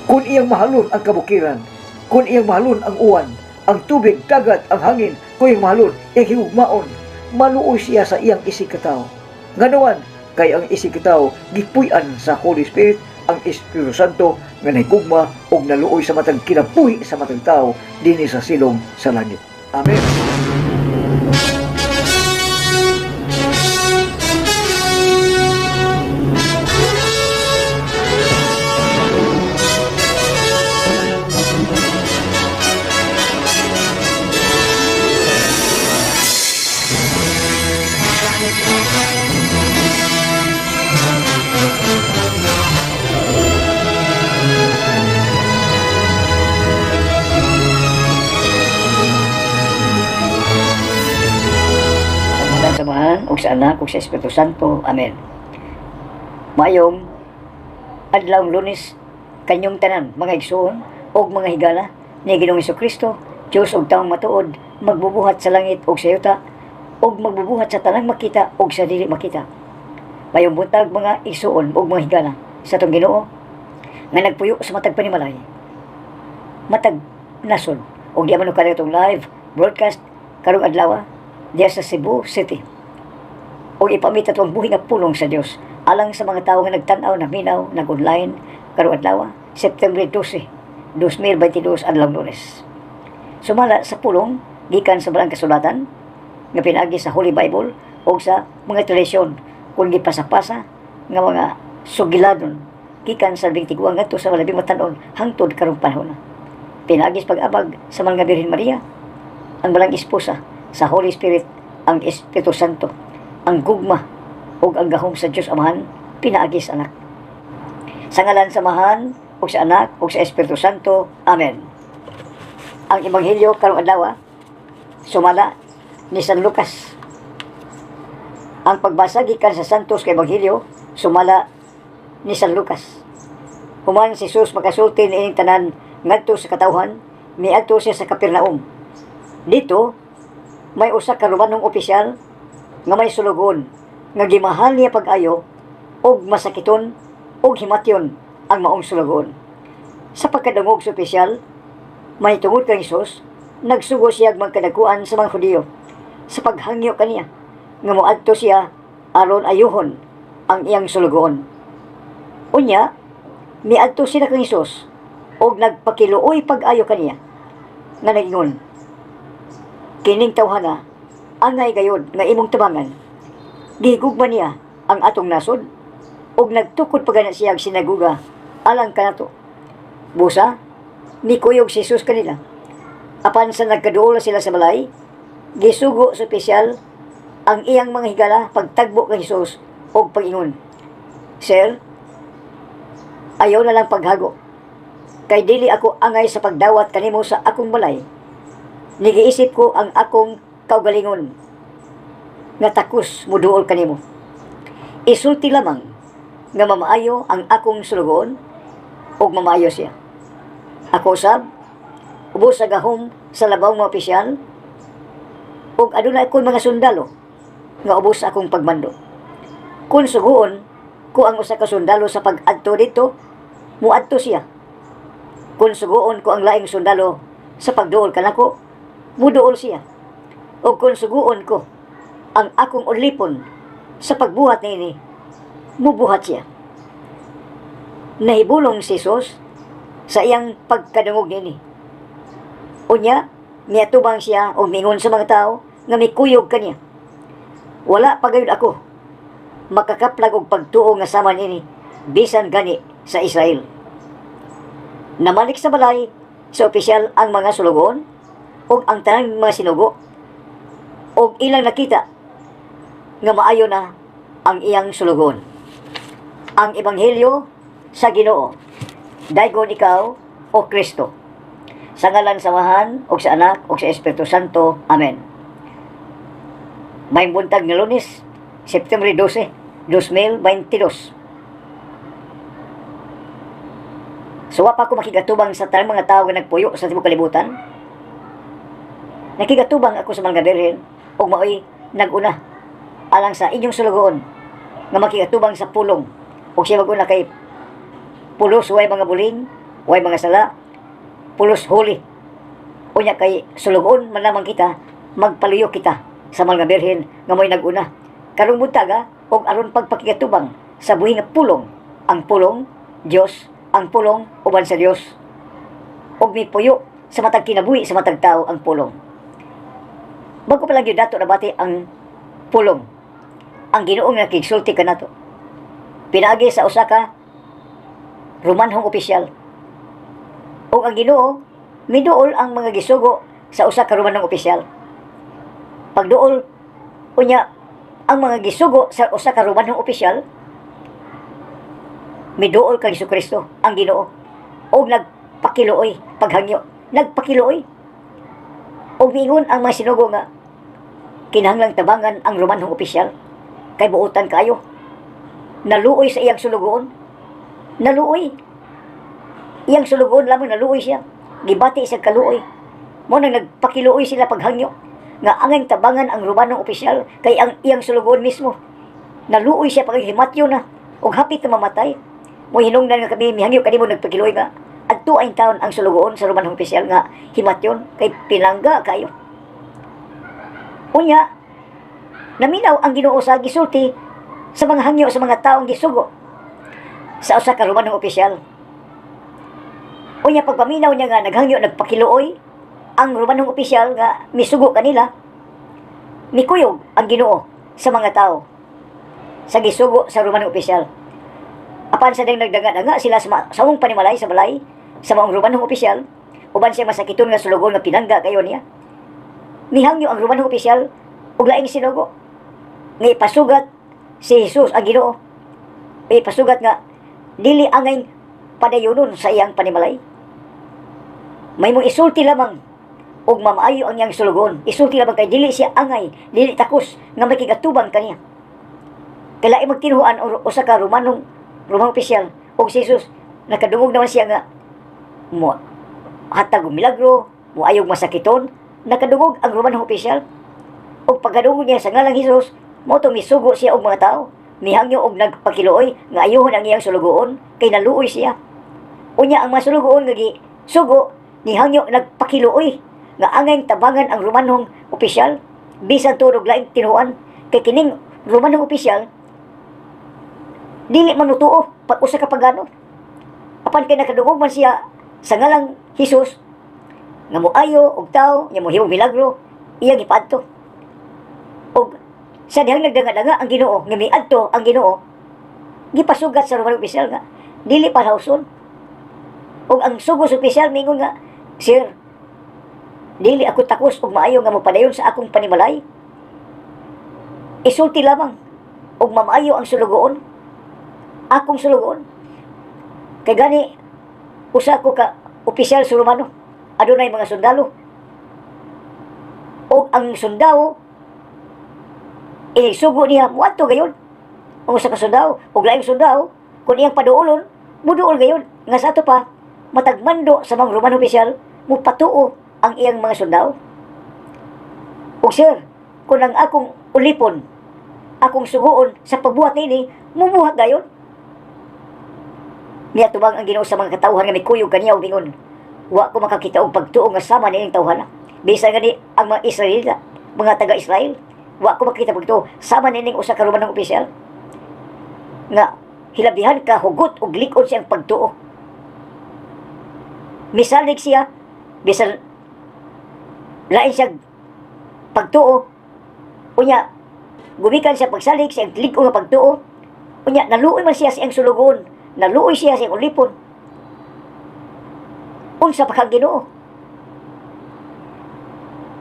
Kung iyang mahalon ang kabukiran, kung iyang mahalon ang uwan, ang tubig, dagat, ang hangin, kung iyang mahalon, iyang higugmaon, maluoy siya sa iyang isikataw. Nganawan, kay ang isikataw, gipuy-an sa Holy Spirit, ang Espiritu Santo, nga nahigugma o naluoy sa matang kinapuhi sa matang tao, dinhi sa silong sa langit. Amen. Samahan ug sa Anak ug sa Espiritu Santo. Amen. Mayong adlawng Lunes kanyong tanan mga igsoon ug mga higala ni Ginoong Hesukristo, Dios ug taong matuod, magbubuhat sa langit ug sa yuta ug magbubuhat sa tanang makita ug sa dili makita. Mayong buntag mga igsoon ug mga higala sa atong Ginoo nga nagpuyo sa matag panimalay, matag nasod ug di man kada itong live broadcast karong adlaw diya sa Cebu City. O ipamita itong buhi nga pulong sa Dios alang sa mga tao nga nagtanaw, naminaw, nag-online karong adlaw, September 12, 2022 adlawng Lunes. Sumala sa pulong gikan sa balang kasulatan nga pinaagi sa Holy Bible o sa mga tradisyon kung gipasa-pasa nga mga sugiladon gikan sa bigtiguang ngadto sa labing matan-on hangtod karong panahon. Pinaagi sa pag-abag sa mga Birhen Maria, ang balang esposa sa Holy Spirit, ang Espiritu Santo, ang gugma ug ang gahom sa Dios Amahan, pinaagi sa Anak. Sa ngalan sa Amahan ug sa Anak ug sa Espiritu Santo. Amen. Ang Ebanghelyo karong adlaw sumala ni San Lucas. Ang pagbasa gikan sa Santos ka Ebanghelyo sumala ni San Lucas. Human si Jesus makasulti niining tanan ngadto sa katawhan, miadto siya sa Capernaum. Dito may usa ka Romanong opisyal nga may sulugon nga gimahal niya pag-ayo og masakiton og himatyon ang maong sulugon. Sa pagkadungog sa opisyal, may tungod kang Hesus, nagsugo siya magkadakuan sa mga Hudiyo sa paghangyo kaniya nga moadto siya aron ayuhon ang iyang sulugon. Unya, miadto sila kang Hesus og nagpakiluoy pag-ayo kaniya nga nagingon, kining tawhana angay gayod nga imong tabangan. Gihigugma niya ang atong nasod ug nagtukod pagana siya og sinaguga alang kanato. Busa nikuyog si Jesus kanila. Apan sa nagkaduol sila sa balay, gisugo sa opisyal ang iyang mga higala pagtagbo kay Jesus og pag-ingon, Sir, ayaw na lang paghago. Kay dili ako angay sa pagdawat kanimo sa akong balay. Nigiisip ko ang akong kaugalingon nga takos muduol kanimo. Isulti lamang nga mamaayo ang akong sulugon ug mamaayo siya. Ako sab ubos sa gahom sa labaw nga opisyal ug aduna akong mga sundalo nga ubos sa akong pagmando. Kung suguon ko ang usa ka sundalo sa pag-adto dito, muadto siya. Kung suguon ko ang laing sundalo sa pagduol kanako, muduol siya. O kung suguon ko ang akong ulipon sa pagbuhat nini, mubuhat siya. Nahibulong si Jesus sa iyang pagkadungog nini. Unya, niatubang siya o mingon sa mga tao nga mikuyog kaniya. Wala pagayod ako makakaplag og pagtuo nga sama nini bisan gani sa Israel. Namalik sa balay sa opisyal ang mga sulugon ug ang tanang mga sinugo ug ilang nakita nga maayo na ang iyang sulugon. Ang Ebanghelyo sa Ginoo. Daygon ikaw o Kristo. Sa ngalan sa Amahan ug sa Anak ug sa Espiritu Santo. Amen. May buntag nga Lunes, September 12, 2022. So, pa ako makigatubang sa tanang mga tao nga nagpuyo sa tibuok kalibutan. Nakigatubang ako sa mga Birhen ug maoy naguna alang sa inyong sulugoon nga makigatubang sa pulong ug siya maguna kay pulo suway mga buling way mga sala, pulos huli. Unya kay sulugon man lamang kita, magpaluyo kita sa mga birhen nga mo'y naguna. Karong buntaga, og aron pagpakigatubang sa buhi nga pulong. Ang pulong, Dios, ang pulong, uban sa Dios. Og may puyo sa matag kinabuhi sa matag tao ang pulong. Bago pa lang yun dato nabati ang pulong. Ang Ginoo nga kigsulti kanato. Pinagi sa usa ka Romanhong opisyal. O ang Ginoo miduol ang mga gisugo sa usa ka Romanhong opisyal. Pagduol unya ang mga gisugo sa usa ka Romanhong opisyal, miduol kang Jesucristo ang Ginoo og nagpakiluoy paghangyo, nagpakiluoy. Og miingon ang mga sinugo nga kinahanglang tabangan ang Romanhong opisyal kay buotan kayo. Naluoy sa iyang sulugoon. Naluoy. Iyang sulugoon lamang naluoy siya. Gibati sa kaluoy. Mo nang nagpakiluoy sila paghangyo nga angay tabangan ang Romanhong opisyal kay ang iyang sulugoon mismo. Naluoy siya paghimatyo na og hapit na mamatay. Mo hinungdan nga kami mihangyo kanimo nagpakiluoy nga adto ay taon ang sulugoon sa Romanhong opisyal nga himatyon kay pinangga kayo. Unya, naminaw ang Ginoo sa gisulti sa mga hangyo sa mga taong gisugo sa usa ka Romanhong opisyal. Unya pagpaminaw niya nga naghangyo nagpakiluoy ang Romanhong opisyal nga misugo kanila, mikuyog ang Ginoo sa mga tao sa gisugo sa Romanhong opisyal. Apan sa ding nagdaga-daga sila sa mong panimalay sa balay sa mga Romanhong opisyal, uban siya masakiton nga sulugon nga pinangga kayo niya. Mihangyo ang Romanhong opisyal ug laing sinugo nga ipasugat si Jesus ang Ginoo. Ipasugat nga dili angay padayonon sa iyang panimalay. May mong isulti lamang ug mamaayo ang iyang sulugon. Isulti lamang kay dili siya angay, dili takos nga makigatubang kaniya. Kaya magtinuhan usa ka Romanhong opisyal ug si Jesus nakadungog naman siya nga mo hatag og milagro, mo ayog masakiton. Nakadungog ang Romanhong opisyal ug pagkadungog niya sa ngalang Jesus, mo to misugo siya og mga tao. Mihangyo og nagpakiluoy nga ayuhon ang iyang sulugoon kay naluoy siya. Unya ang mga sulugoon nga sugo nihangyo nagpakiluoy nga angay tabangan ang Romanhong opisyal bisan turog laing tinuan kay kining Romanhong opisyal dili manutuo pag usa ka pagano. Apan kay nakadungog man siya sa ngalang Jesus nga moayo og tao nya mohimong milagro, iya gipadto. Og sa dihang nagdanga-danga ang Ginoo nga miadto ang Ginoo, gipasugat sa Romanhong opisyal nga dili palawson. Og ang sugos opisyal mingon nga, "Sir, dili ako takos og maayo nga mopadayon sa akong panimalay. Isulti lamang og mamaayo ang sulugoon. Akong sulugoon. Kay gani usa ko ka opisyal sa Romano, adunay mga sundalo. Og ang sundalo sugo niya muadto gayon. Ang usa ka sundalo og laing sundalo kun iyang paduolon, muduol gayon. Nga sa ato pa matagmando sa mga Roman opisyal mo patuo ang iyang mga sundalo. Og sir, kung ang akong ulipon, akong suguon sa pagbuhat nini, mubuhat gayon. Niya tubang ang Ginoo sa mga katawhan nga may kuyog kaniya og ingon, wa ko makakita og pagtuo nga sama nining tawhana. Bisan gani ang mga Israelita, mga taga-Israel, wa ko makita pagtuo sama nining usa ka Romanhong opisyal. Nga hilabihan ka hugot og likod siyang pagtuo. Misalig siya bisan lain siya pagtuo. Unya gumikan siya pagsalig siyang ligo nga pagtuo. Unya naluoy man siya siyang sulugon, naluoy siya siyang ulipon. Unsa pa kang Ginoo?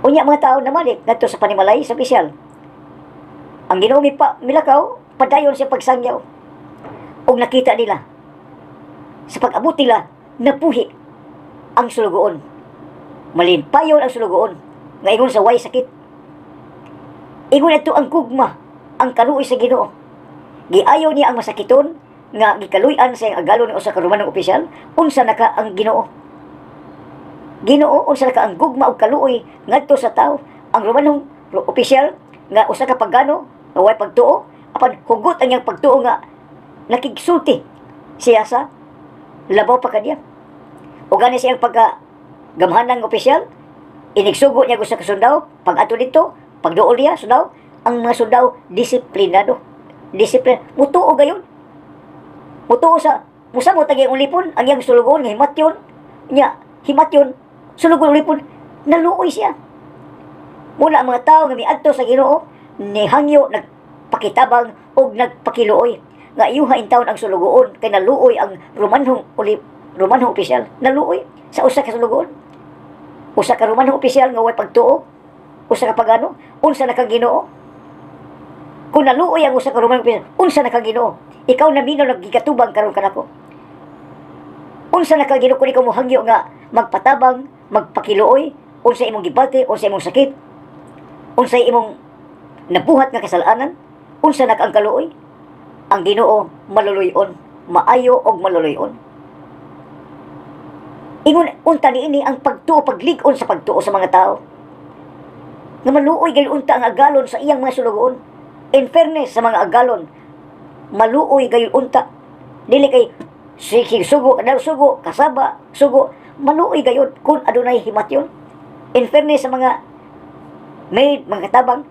Unya mga tao namalik ngadto sa panimalay sa opisyal. Ang Ginoo milakaw, padayon siya pagsangyaw. Og nakita nila sa pag-abot nila napuhi ang sulugoon. Malinpayon ang sulugoon nga ingon sa way sakit. Ingon ito ang gugma, ang kaluoy sa Ginoo. Giayaw niya ang masakiton nga gikaluy-an sa iyang agalon ng usa ka Romanhong opisyal. Unsa naka ang Ginoo? Ginoo, unsa naka ang gugma og kaluoy ngadto sa tao? Ang Romanhong opisyal nga usa ka pagano nga way pagtuo, apan hugot ang iyang pagtuo nga nakigsulti siya sa labaw pa kaniya. O gani siyang pagka-gamhanang opisyal, inigsugo niya sa kasundaw, pag ato dito, pag dool niya, sundaw, ang mga sundaw, disiplinado. Disiplin. Mutuo gayon. Mutuo sa, musa mo tagi ulipon, ang iyang sulugon, himatyon, niya, himatyon, sulugon ulipon, naluoy siya. Mula ang mga tao nga miadto sa Ginoo, ni hangyo nagpakitabang o nagpakiluoy. Nga iyuha intawon ang sulugoon, kay naluoy ang Romanhong opisyal. Naluoy sa usa ka sulugoon. Usa ka Romanhong opisyal nga way pagtuo, usa ka pagano, unsa na kang Ginoo. Kung naluoy ang usa ka Romanhong opisyal, unsa na kang Ginoo. Ikaw na minaw naggigatubang karon kanako. Unsa na kang Ginoo kung ikaw mo hangyo nga magpatabang, magpakiluoy, unsa imong gibati, unsa imong sakit, unsa imong nabuhat nga kasalanan, unsa na kang kaluoy. Ang Ginoo maluluyon, maayo og maluluyon. Ingon unta niini ang pagtuo, paglig-on sa pagtuo sa mga tao. Nga maluoy gayon unta ang agalon sa iyang mga sulugoon. In fairness sa mga agalon, maluoy gayon unta. Dili kay sugo, sugo, kasaba, sugo, maluoy gayon kung adunay himatyon. In fairness sa mga maid, mga katabang,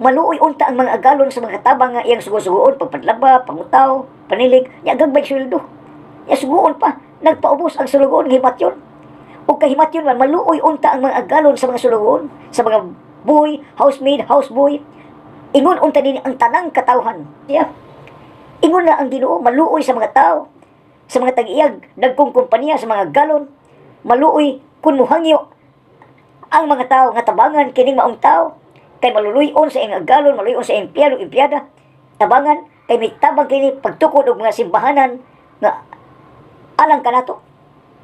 maluoy unta ang mga agalon sa mga katabang nga iyang sugo-sugoon, pagpadlaba, pangutaw, panilig, niya gagbay sweldo. Niya sugoon pa, nagpaubos ang sulugoon ng himatyon. O kahimatyon man, maluoy unta ang mga agalon sa mga sulugoon, sa mga boy, housemaid, houseboy. Ingon unta din ang tanang katawhan. Yeah. Ingon na ang Ginoo, maluoy sa mga tao, sa mga tag-iyag, nagkong kumpanya sa mga galon, maluoy kun muhangyo ang mga tao nga tabangan kining maong tao, kay maluluyon sa iyang agalon, maluluyon sa iyang empleyado, empleyada, tabangan, kay may tabang kini pagtukod og mga simbahanan nga alang kanato.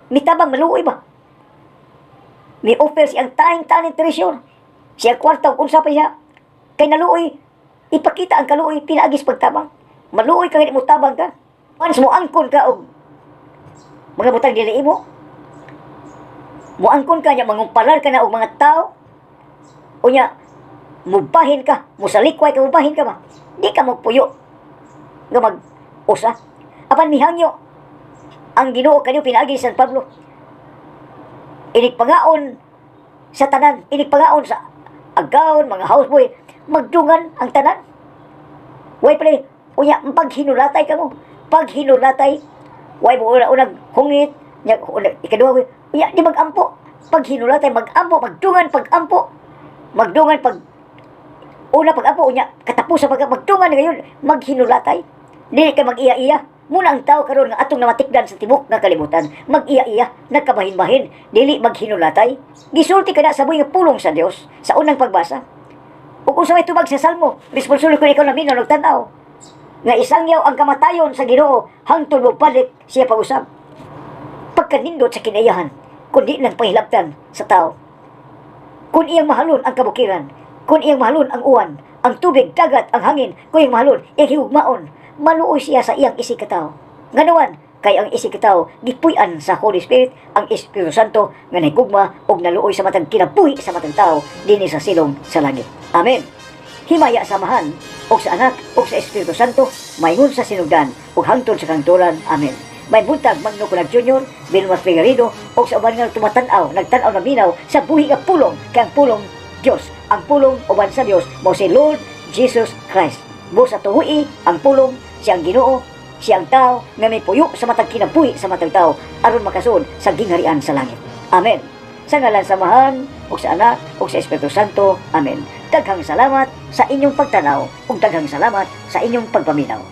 May tabang maluoy ba? May offer siyang taning treasure, siya kwarta kung sa pa siya, kay naluoy, ipakita ang kaluoy, pinaagis pagtabang. Maluoy ka, mo tabang ka. Once mo angkon ka og mga butang dili imo, mo angkon ka niya, mangumparar ka na og mga tao, o niya, mubahin ka, musalikway ka, mubahin ka ba? Di ka magpuyo nga mag-usa. Apan mihangyo, ang Ginoo kanyo pinaagi sa San Pablo, inikpangaon sa tanan, inikpangaon sa agawon, mga houseboy, magdungan ang tanan. Way pala, unya, paghinulatay ka mo. Paghinulatay, way mo unag hungit, ikaduha, unya, di mag-ampo. Paghinulatay, mag-ampo, magdungan, pag-ampo. Magdungan, una pag-ampo, unya, katapusan, magdungan ngayon, maghinulatay. Dili ka mag-iya-iya. Muna ang tao karon nga atong namatikdan sa tibok nga kalibutan, mag-iya-iya, nagkabahin-bahin, dili maghinulatay. Gisulti ka na sa buhay nga pulong sa Dios sa unang pagbasa. O kung sa may tubag sa Salmo, responsible ko ikaw na minaw nagtanaw, nga isangyaw ang kamatayon sa Ginoo, hangtod mo balik siya pag-usab. Pagkanindot sa kinayahan, kundi lang pahilabtan sa tao. Kung iyang mahalon ang kabukiran, kung iyang mahalon ang uwan, ang tubig, dagat, ang hangin, kung iyang mahalon, iyang higugmaon, maluoy siya sa iyang isig katao. Nganawan, kay ang isig katao, gipuy-an sa Holy Spirit, ang Espiritu Santo, nga nahigugma, og naluoy sa matang kinabuhi sa matang tao, dinhi sa silong sa langit. Amen. Himaya samahan, og sa anak, og sa Espiritu Santo, mayingon sa sinugdan, og hangtod sa kangtulan. Amen. May buntag Magno Kulag Jr., Vilmas Figueredo, og sa uban nga tumatanaw, nagtanaw na minaw sa buhi nga pulong, kay ang pulong Dios. Ang pulong uban sa Dios, mo si Lord Jesus Christ. Busa tuhui ang pulong, siyang Ginoo, siyang tao, nga may puyo sa matang kinabuhi sa matang tao, aron makasud sa gingharian sa langit. Amen. Sa ngalan samahan, ug sa anak, ug sa Espiritu Santo. Amen. Daghang salamat sa inyong pagtanaw, ug daghang salamat sa inyong pagpaminaw.